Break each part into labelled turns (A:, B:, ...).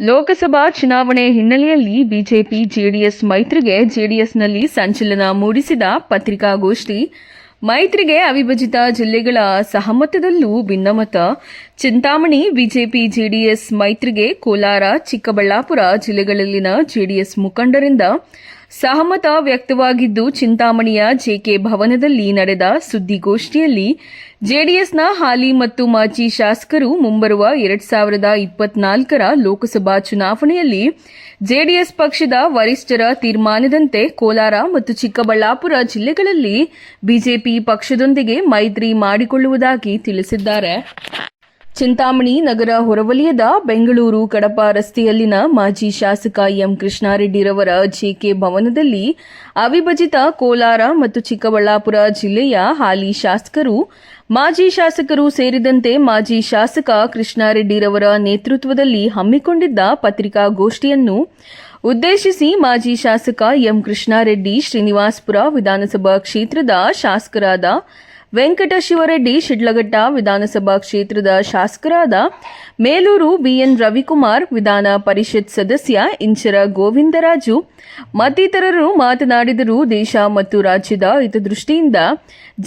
A: ಲೋಕಸಭಾ ಚುನಾವಣೆ ಹಿನ್ನೆಲೆಯಲ್ಲಿ BJP JDS ಮೈತ್ರಿಗೆ ಜೆಡಿಎಸ್ನಲ್ಲಿ ಸಂಚಲನ ಮೂಡಿಸಿದ ಪತ್ರಿಕಾಗೋಷ್ಠಿ. ಮೈತ್ರಿಗೆ ಅವಿಭಜಿತ ಜಿಲ್ಲೆಗಳ ಸಹಮತದಲ್ಲೂ ಭಿನ್ನಮತ. ಚಿಂತಾಮಣಿ ಬಿಜೆಪಿ ಜೆಡಿಎಸ್ ಮೈತ್ರಿಗೆ ಕೋಲಾರ, ಚಿಕ್ಕಬಳ್ಳಾಪುರ ಜಿಲ್ಲೆಗಳಲ್ಲಿನ ಜೆಡಿಎಸ್ ಮುಖಂಡರಿಂದ ಸಹಮತ ವ್ಯಕ್ತವಾಗಿದ್ದು, ಚಿಂತಾಮಣಿಯ ಜೆಕೆ ಭವನದಲ್ಲಿ ನಡೆದ ಸುದ್ದಿಗೋಷ್ಠಿಯಲ್ಲಿ ಜೆಡಿಎಸ್ನ ಹಾಲಿ ಮತ್ತು ಮಾಜಿ ಶಾಸಕರು ಮುಂಬರುವ 2024ರ ಲೋಕಸಭಾ ಚುನಾವಣೆಯಲ್ಲಿ ಜೆಡಿಎಸ್ ಪಕ್ಷದ ವರಿಷ್ಠರ ತೀರ್ಮಾನದಂತೆ ಕೋಲಾರ ಮತ್ತು ಚಿಕ್ಕಬಳ್ಳಾಪುರ ಜಿಲ್ಲೆಗಳಲ್ಲಿ ಬಿಜೆಪಿ ಪಕ್ಷದೊಂದಿಗೆ ಮೈತ್ರಿ ಮಾಡಿಕೊಳ್ಳುವುದಾಗಿ ತಿಳಿಸಿದ್ದಾರೆ. ಚಿಂತಾಮಣಿ ನಗರ ಹೊರವಲಯದ ಬೆಂಗಳೂರು ಕಡಪ ರಸ್ತೆಯಲ್ಲಿನ ಮಾಜಿ ಶಾಸಕ ಎಂ ಕೃಷ್ಣಾರೆಡ್ಡಿರವರ ಜೆಕೆ ಭವನದಲ್ಲಿ ಅವಿಭಜಿತ ಕೋಲಾರ ಮತ್ತು ಚಿಕ್ಕಬಳ್ಳಾಪುರ ಜಿಲ್ಲೆಯ ಹಾಲಿ ಶಾಸಕರು, ಮಾಜಿ ಶಾಸಕರು ಸೇರಿದಂತೆ ಮಾಜಿ ಶಾಸಕ ಕೃಷ್ಣಾರೆಡ್ಡಿರವರ ನೇತೃತ್ವದಲ್ಲಿ ಹಮ್ಮಿಕೊಂಡಿದ್ದ ಪತ್ರಿಕಾಗೋಷ್ಠಿಯನ್ನು ಉದ್ದೇಶಿಸಿ ಮಾಜಿ ಶಾಸಕ ಎಂ ಕೃಷ್ಣಾರೆಡ್ಡಿ ಶ್ರೀನಿವಾಸಪುರ ವಿಧಾನಸಭಾ ಕ್ಷೇತ್ರದ ಶಾಸಕರಾದ ವೆಂಕಟಶಿವರೆಡ್ಡಿ, ಶಿಡ್ಲಘಟ್ಟ ವಿಧಾನಸಭಾ ಕ್ಷೇತ್ರದ ಶಾಸಕರಾದ ಮೇಲೂರು ಬಿಎನ್ ರವಿಕುಮಾರ್, ವಿಧಾನ ಪರಿಷತ್ ಸದಸ್ಯ ಇಂಚರ ಗೋವಿಂದರಾಜು ಮತ್ತಿತರರು ಮಾತನಾಡಿದರು. ದೇಶ ಮತ್ತು ರಾಜ್ಯದ ಹಿತದೃಷ್ಟಿಯಿಂದ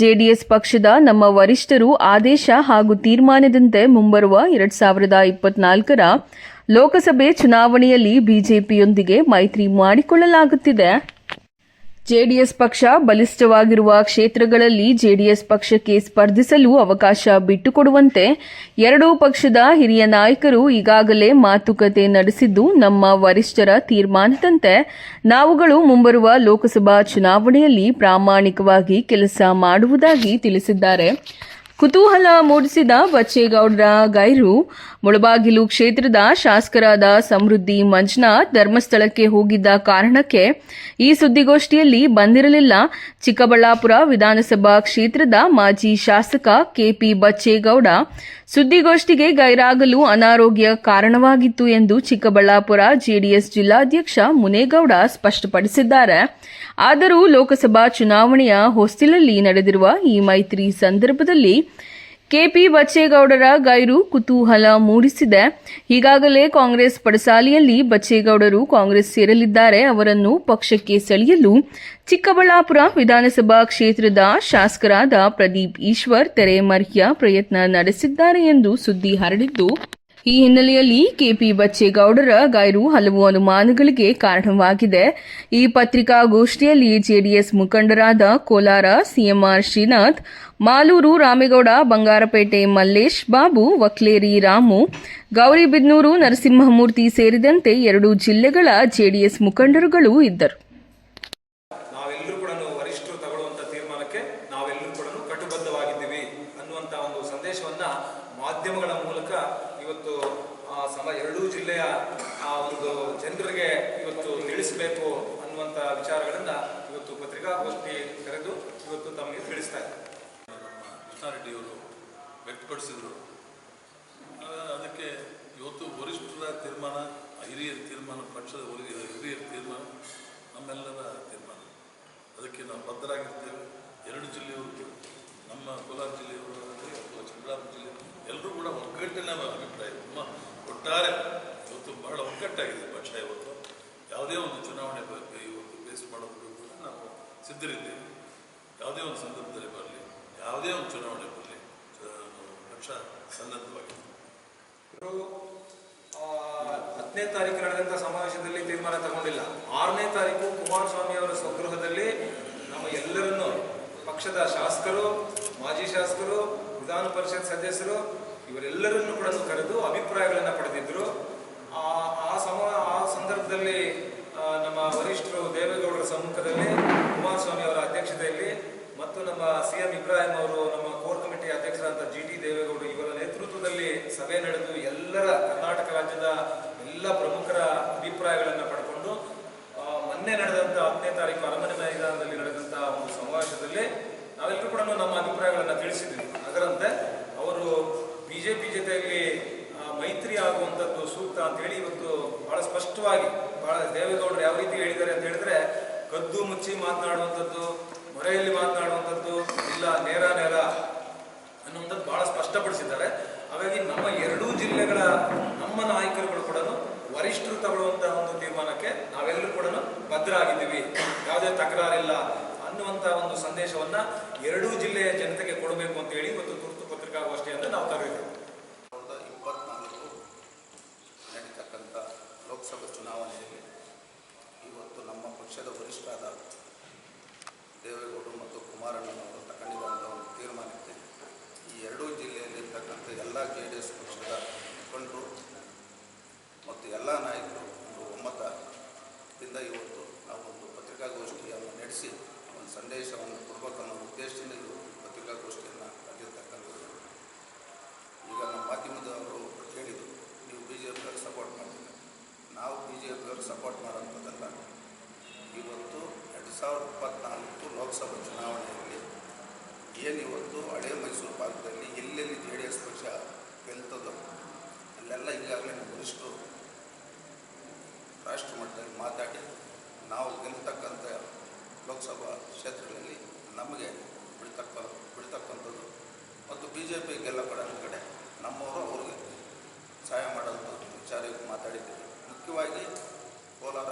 A: ಜೆಡಿಎಸ್ ಪಕ್ಷದ ನಮ್ಮ ವರಿಷ್ಠರು ಆದೇಶ ಹಾಗೂ ತೀರ್ಮಾನದಂತೆ ಮುಂಬರುವ 2024ರ ಲೋಕಸಭೆ ಚುನಾವಣೆಯಲ್ಲಿ ಬಿಜೆಪಿಯೊಂದಿಗೆ ಮೈತ್ರಿ ಮಾಡಿಕೊಳ್ಳಲಾಗುತ್ತಿದೆ. ಜೆಡಿಎಸ್ ಪಕ್ಷ ಬಲಿಷ್ಠವಾಗಿರುವ ಕ್ಷೇತ್ರಗಳಲ್ಲಿ ಜೆಡಿಎಸ್ ಪಕ್ಷಕ್ಕೆ ಸ್ಪರ್ಧಿಸಲು ಅವಕಾಶ ಬಿಟ್ಟುಕೊಡುವಂತೆ ಎರಡೂ ಪಕ್ಷದ ಹಿರಿಯ ನಾಯಕರು ಈಗಾಗಲೇ ಮಾತುಕತೆ ನಡೆಸಿದ್ದು, ನಮ್ಮ ವರಿಷ್ಠರ ತೀರ್ಮಾನದಂತೆ ನಾವುಗಳು ಮುಂಬರುವ ಲೋಕಸಭಾ ಚುನಾವಣೆಯಲ್ಲಿ ಪ್ರಾಮಾಣಿಕವಾಗಿ ಕೆಲಸ ಮಾಡುವುದಾಗಿ ತಿಳಿಸಿದ್ದಾರೆ. ಕುತೂಹಲ ಮೂಡಿಸಿದ ಬಚ್ಚೇಗೌಡರ ಗೈರು, ಮುಳಬಾಗಿಲು ಕ್ಷೇತ್ರದ ಶಾಸಕರಾದ ಸಮೃದ್ಧಿ ಮಂಜುನಾಥ್ ಧರ್ಮಸ್ಥಳಕ್ಕೆ ಹೋಗಿದ್ದ ಕಾರಣಕ್ಕೆ ಈ ಸುದ್ದಿಗೋಷ್ಠಿಯಲ್ಲಿ ಬಂದಿರಲಿಲ್ಲ. ಚಿಕ್ಕಬಳ್ಳಾಪುರ ವಿಧಾನಸಭಾ ಕ್ಷೇತ್ರದ ಮಾಜಿ ಶಾಸಕ ಕೆಪಿ ಬಚ್ಚೇಗೌಡ ಸುದ್ದಿಗೋಷ್ಠಿಗೆ ಗೈರಾಗಲು ಅನಾರೋಗ್ಯ ಕಾರಣವಾಗಿತ್ತು ಎಂದು ಚಿಕ್ಕಬಳ್ಳಾಪುರ ಜೆಡಿಎಸ್ ಜಿಲ್ಲಾಧ್ಯಕ್ಷ ಮುನೇಗೌಡ ಸ್ಪಷ್ಟಪಡಿಸಿದ್ದಾರೆ. ಆದರೂ ಲೋಕಸಭಾ ಚುನಾವಣೆಯ ಹೊಸ್ತಿಲಲ್ಲಿ ನಡೆದಿರುವ ಈ ಮೈತ್ರಿ ಸಂದರ್ಭದಲ್ಲಿ ಕೆಪಿ ಬಚ್ಚೇಗೌಡರ ಗೈರು ಕುತೂಹಲ ಮೂಡಿಸಿದೆ. ಈಗಾಗಲೇ ಕಾಂಗ್ರೆಸ್ ಪಡಸಾಲೆಯಲ್ಲಿ ಬಚ್ಚೇಗೌಡರು ಕಾಂಗ್ರೆಸ್ ಸೇರಲಿದ್ದಾರೆ. ಅವರನ್ನು ಪಕ್ಷಕ್ಕೆ ಸೆಳೆಯಲು ಚಿಕ್ಕಬಳ್ಳಾಪುರ ವಿಧಾನಸಭಾ ಕ್ಷೇತ್ರದ ಶಾಸಕರಾದ ಪ್ರದೀಪ್ ಈಶ್ವರ್ ತೆರೆಮರೆಯ ಪ್ರಯತ್ನ ನಡೆಸಿದ್ದಾರೆ ಎಂದು ಸುದ್ದಿ ಹರಡಿದ್ದು, ಈ ಹಿನ್ನೆಲೆಯಲ್ಲಿ ಕೆಪಿ ಬಚ್ಚೇಗೌಡರ ಗೈರು ಹಲವು ಅನುಮಾನಗಳಿಗೆ ಕಾರಣವಾಗಿದೆ. ಈ ಪತ್ರಿಕಾಗೋಷ್ಠಿಯಲ್ಲಿ ಜೆಡಿಎಸ್ ಮುಖಂಡರಾದ ಕೋಲಾರ ಸಿಎಂಆರ್ ಶ್ರೀನಾಥ್, ಮಾಲೂರು ರಾಮೇಗೌಡ, ಬಂಗಾರಪೇಟೆ ಮಲ್ಲೇಶ್ ಬಾಬು, ವಕ್ಲೇರಿ ರಾಮು, ಗೌರಿಬಿದನೂರು ನರಸಿಂಹಮೂರ್ತಿ ಸೇರಿದಂತೆ ಎರಡೂ ಜಿಲ್ಲೆಗಳ ಜೆಡಿಎಸ್ ಮುಖಂಡರುಗಳು ಇದ್ದರು.
B: ನಾವೆಲ್ಲರೂ ಕೂಡ ವರಿಷ್ಠರು ತಗೊಳ್ಳುವಂತ ತೀರ್ಮಾನಕ್ಕೆ ನಾವೆಲ್ಲರೂ ಕೂಡ ಕಟಿಬದ್ಧವಾಗಿದ್ದೀವಿ ಅನ್ನುವಂತ ಒಂದು ಸಂದೇಶವನ್ನ ಮಾಧ್ಯಮಗಳ ಮೂಲಕ ಇವತ್ತು ಎರಡೂ ಜಿಲ್ಲೆಯ ಒಂದು ಜನರಿಗೆ ಇವತ್ತು ತಿಳಿಸಬೇಕು ಅನ್ನುವಂತ ವಿಚಾರಗಳನ್ನ ಇವತ್ತು ಪತ್ರಿಕಾಗೋಷ್ಠಿ ಕರೆದು ಇವತ್ತು ತಮಗೆ ತಿಳಿಸ್ತಾ ಇದ್ದಾರೆ.
C: ಕೃಷ್ಣಾರೆಡ್ಡಿಯವರು ವ್ಯಕ್ತಪಡಿಸಿದರು. ಅದಕ್ಕೆ ಇವತ್ತು ವರಿಷ್ಠರ ತೀರ್ಮಾನ, ಹಿರಿಯರ ತೀರ್ಮಾನ, ಪಕ್ಷದ ಹಿರಿಯರ ತೀರ್ಮಾನ, ನಮ್ಮೆಲ್ಲರ ತೀರ್ಮಾನ. ಅದಕ್ಕೆ ನಾವು ಬದ್ಧರಾಗಿರ್ತೇವೆ. ಎರಡು ಜಿಲ್ಲೆಯವರು, ನಮ್ಮ ಕೋಲಾರ ಜಿಲ್ಲೆಯವರು ಅಥವಾ ಚಿಕ್ಕಬಳ್ಳಾಪುರ ಜಿಲ್ಲೆ, ಎಲ್ಲರೂ ಕೂಡ ಒಗ್ಗಟ್ಟಿನ ಅಭಿಪ್ರಾಯ. ನಮ್ಮ ಒಟ್ಟಾರೆ ಇವತ್ತು ಬಹಳ ಒಗ್ಗಟ್ಟಾಗಿದೆ ಪಕ್ಷ. ಇವತ್ತು ಯಾವುದೇ ಒಂದು ಚುನಾವಣೆ ಬಗ್ಗೆ ಇವತ್ತು ಫೇಸ್ ಮಾಡೋದಕ್ಕೂ ಕೂಡ ನಾವು ಸಿದ್ಧರಿದ್ದೇವೆ. ಯಾವುದೇ ಒಂದು ಸಂದರ್ಭದಲ್ಲಿ ಬರಲಿ, ಯಾವುದೇ ಒಂದು ಚುನಾವಣೆ ಬರಲಿ, ಪಕ್ಷ ಸನ್ನದ್ಧವಾಗಿದೆ.
B: 10ನೇ ತಾರೀಕು ನಡೆದಂಥ ಸಮಾವೇಶದಲ್ಲಿ ತೀರ್ಮಾನ ತಗೊಂಡಿಲ್ಲ. 6ನೇ ತಾರೀಕು ಕುಮಾರಸ್ವಾಮಿ ಅವರ ಸ್ವಗೃಹದಲ್ಲಿ ನಮ್ಮ ಎಲ್ಲರನ್ನೂ ಪಕ್ಷದ ಶಾಸಕರು, ಮಾಜಿ ಶಾಸಕರು, ವಿಧಾನ ಪರಿಷತ್ ಸದಸ್ಯರು ಇವರೆಲ್ಲರನ್ನು ಕೂಡ ಕರೆದು ಅಭಿಪ್ರಾಯಗಳನ್ನು ಪಡೆದಿದ್ದರು. ಆ ಸಂದರ್ಭದಲ್ಲಿ ನಮ್ಮ ವರಿಷ್ಠರು ದೇವೇಗೌಡರ ಸಮ್ಮುಖದಲ್ಲಿ, ಕುಮಾರಸ್ವಾಮಿ ಅವರ ಅಧ್ಯಕ್ಷತೆಯಲ್ಲಿ ಮತ್ತು ನಮ್ಮ ಸಿಎಂ ಇಬ್ರಾಹಿಂ ಅವರು, ನಮ್ಮ ಕೋರ್ ಕಮಿಟಿ ಅಧ್ಯಕ್ಷರಾದ GT ದೇವೇಗೌಡರು ಇವರ ನೇತೃತ್ವದಲ್ಲಿ ಸಭೆ ನಡೆದು ಎಲ್ಲರ ಕರ್ನಾಟಕ ರಾಜ್ಯದ ಎಲ್ಲ ಪ್ರಮುಖರ ಅಭಿಪ್ರಾಯಗಳನ್ನು ಪಡ್ಕೊಂಡು ಮೊನ್ನೆ ನಡೆದಂಥ 10ನೇ ತಾರೀಕು ಅರಮನೆ ಮೈದಾನದಲ್ಲಿ ನಡೆದಂಥ ಒಂದು ಸಮಾವೇಶದಲ್ಲಿ ನಾವೆಲ್ಲರೂ ಕೂಡ ನಮ್ಮ ಅಭಿಪ್ರಾಯಗಳನ್ನು ತಿಳಿಸಿದ್ವಿ. ಅದರಂತೆ ಅವರು ಬಿಜೆಪಿ ಜೊತೆಯಲ್ಲಿ ಮೈತ್ರಿ ಆಗುವಂಥದ್ದು ಸೂಕ್ತ ಅಂತೇಳಿ ಇವತ್ತು ಬಹಳ ಸ್ಪಷ್ಟವಾಗಿ, ಬಹಳ ದೇವೇಗೌಡರು ಯಾವ ರೀತಿ ಹೇಳಿದ್ದಾರೆ ಅಂತ ಹೇಳಿದ್ರೆ, ಕದ್ದು ಮುಚ್ಚಿ ಮಾತನಾಡುವಂಥದ್ದು, ಮೊರೆಯಲ್ಲಿ ಮಾತನಾಡುವಂಥದ್ದು ಇಲ್ಲ, ನೇರ ಅನ್ನುವಂಥದ್ದು ಬಹಳ ಸ್ಪಷ್ಟಪಡಿಸಿದ್ದಾರೆ. ಹಾಗಾಗಿ ನಮ್ಮ ಎರಡೂ ಜಿಲ್ಲೆಗಳ ನಮ್ಮ ನಾಯಕರುಗಳು ಕೂಡ ವರಿಷ್ಠರು ತಗೊಳ್ಳುವಂಥ ಒಂದು ತೀರ್ಮಾನಕ್ಕೆ ನಾವೆಲ್ಲರೂ ಕೂಡ ಬದ್ಧ ಆಗಿದ್ದೀವಿ, ಯಾವುದೇ ತಕರಾರಿಲ್ಲ ಅನ್ನುವಂಥ ಒಂದು ಸಂದೇಶವನ್ನು ಎರಡೂ ಜಿಲ್ಲೆಯ ಜನತೆಗೆ ಕೊಡಬೇಕು ಅಂತೇಳಿ ಇವತ್ತು ತುರ್ತು ಪತ್ರಿಕಾಗೋಷ್ಠಿಯನ್ನು ನಾವು ಕರೆದಿದ್ದೇವೆ.
D: 2024 ನಡೀತಕ್ಕಂಥ ಲೋಕಸಭಾ ಚುನಾವಣೆಯಲ್ಲಿ ಇವತ್ತು ನಮ್ಮ ಪಕ್ಷದ ವರಿಷ್ಠರಾದ ದೇವೇಗೌಡರು ಮತ್ತು ಕುಮಾರಣ್ಣನವರು ತಗೊಂಡಿರುವಂಥ ಒಂದು ತೀರ್ಮಾನಕ್ಕೆ ಈ ಎರಡೂ ಜಿಲ್ಲೆಯಲ್ಲಿರ್ತಕ್ಕಂಥ ಎಲ್ಲ JDS ಪಕ್ಷದ ಮುಖಂಡರು ಮತ್ತು ಎಲ್ಲ ನಾಯಕರು ಒಂದು ಒಮ್ಮತದಿಂದ ಇವತ್ತು ನಾವು ಒಂದು ಪತ್ರಿಕಾಗೋಷ್ಠಿಯನ್ನು ನಡೆಸಿ ಒಂದು ಸಂದೇಶವನ್ನು ಕೊಡಬೇಕನ್ನೋ ಉದ್ದೇಶದಿಂದ ಇದು ಪತ್ರಿಕಾಗೋಷ್ಠಿಯನ್ನು ಕರೆದಿರ್ತಕ್ಕಂಥದ್ದು. ಈಗ ನಮ್ಮ ಮಾಧ್ಯಮದವರು ಹೇಳಿದರು, ನೀವು BJPಯವ್ರಿಗೆ ಸಪೋರ್ಟ್ ಮಾಡ್ತೀವಿ. ನಾವು BJPಯವ್ರಿಗೆ ಸಪೋರ್ಟ್ ಮಾಡೋಂಥದ್ದಲ್ಲ. ಇವತ್ತು 2024 ಲೋಕಸಭಾ ಚುನಾವಣೆಯಲ್ಲಿ ಏನಿವತ್ತು ಹಳೆ ಮೈಸೂರು ಭಾಗದಲ್ಲಿ ಎಲ್ಲೆಲ್ಲಿ JDS ಪಕ್ಷ ಗೆಲ್ತದೋ ಅಲ್ಲೆಲ್ಲ ಈಗಾಗಲೇ ನಮ್ಮ ವರಿಷ್ಠರು ರಾಷ್ಟ್ರ ಮಟ್ಟದಲ್ಲಿ ಮಾತಾಡಿ ನಾವು ಗೆಲ್ತಕ್ಕಂಥ ಲೋಕಸಭಾ ಕ್ಷೇತ್ರಗಳಲ್ಲಿ ನಮಗೆ ಬಿಡ್ತಕ್ಕಂಥದ್ದು ಮತ್ತು BJP ಗೆಲ್ಲಪಡೋ ಕಡೆ ನಮ್ಮವರು ಅವ್ರಿಗೆ ಸಹಾಯ ಮಾಡೋಂಥ ವಿಚಾರಕ್ಕೆ ಮಾತಾಡಿದ್ದೀವಿ. ಮುಖ್ಯವಾಗಿ ಕೋಲಾರ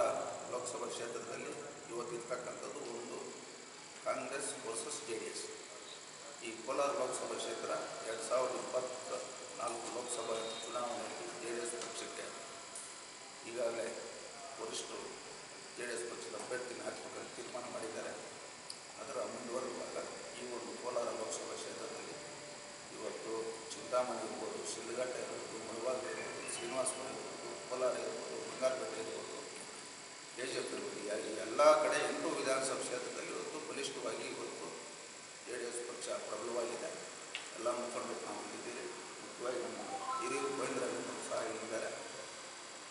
D: ಲೋಕಸಭಾ ಕ್ಷೇತ್ರದಲ್ಲಿ ಇವತ್ತಿರ್ತಕ್ಕಂಥದ್ದು ಒಂದು ಕಾಂಗ್ರೆಸ್ ವರ್ಸಸ್ JDS. ಈ ಕೋಲಾರ ಲೋಕಸಭಾ ಕ್ಷೇತ್ರ 2024 ಲೋಕಸಭಾ ಚುನಾವಣೆಯಲ್ಲಿ JDS ಪಕ್ಷಕ್ಕೆ ಈಗಾಗಲೇ ವರಿಷ್ಠರು JDS ಪಕ್ಷದ ಅಭ್ಯರ್ಥಿನ ಹಾಕಬೇಕಂತ ತೀರ್ಮಾನ ಮಾಡಿದ್ದಾರೆ. ಅದರ ಮುಂದುವರೆಯುವಾಗ ಈ ಒಂದು ಕೋಲಾರ ಲೋಕಸಭಾ ಕ್ಷೇತ್ರದಲ್ಲಿ ಇವತ್ತು ಚಿಂತಾಮಣಿ ಇರ್ಬೋದು, ಶಿಲ್ಘಟ್ಟ ಇರ್ಬೋದು, ಮುಳಬಾಗ ಇರ್ಬೋದು, ಶ್ರೀನಿವಾಸಪುರ ಇರ್ಬೋದು, ಕೋಲಾರ ಇರ್ಬೋದು, ಬಂಗಾರಪೇಟೆ ಇರ್ಬೋದು, KGF ಇರ್ಬೋದು, ಈ ಎಲ್ಲ ಕಡೆ 8 ವಿಧಾನಸಭಾ ಕ್ಷೇತ್ರದಲ್ಲಿ ಇವತ್ತು ಬಲಿಷ್ಠವಾಗಿ ಇವತ್ತು JDS ಪಕ್ಷ ಪ್ರಬಲವಾಗಿದೆ. ಎಲ್ಲ ಮುಖಂಡರು ನಾವು ಇದ್ದೀರಿ. ಮುಖ್ಯವಾಗಿ ನಮ್ಮ ಹಿರಿಯರು ಗೋವಿಂದರಾಜರು ಸಹ ಇದ್ದಾರೆ.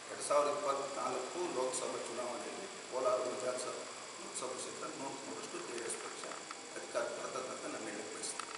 D: 2024 ಲೋಕಸಭಾ ಚುನಾವಣೆಯಲ್ಲಿ ಕೋಲಾರ ವಿಧಾನಸಭಾ ಲೋಕಸಭಾ ಕ್ಷೇತ್ರ 100% JDS ಪಕ್ಷ ಅಧಿಕಾರ ಬರ್ತಕ್ಕಂಥ ನಮ್ಮ ಹೇಳಕ್ಕೆ ಬಯಸ್ತೀವಿ.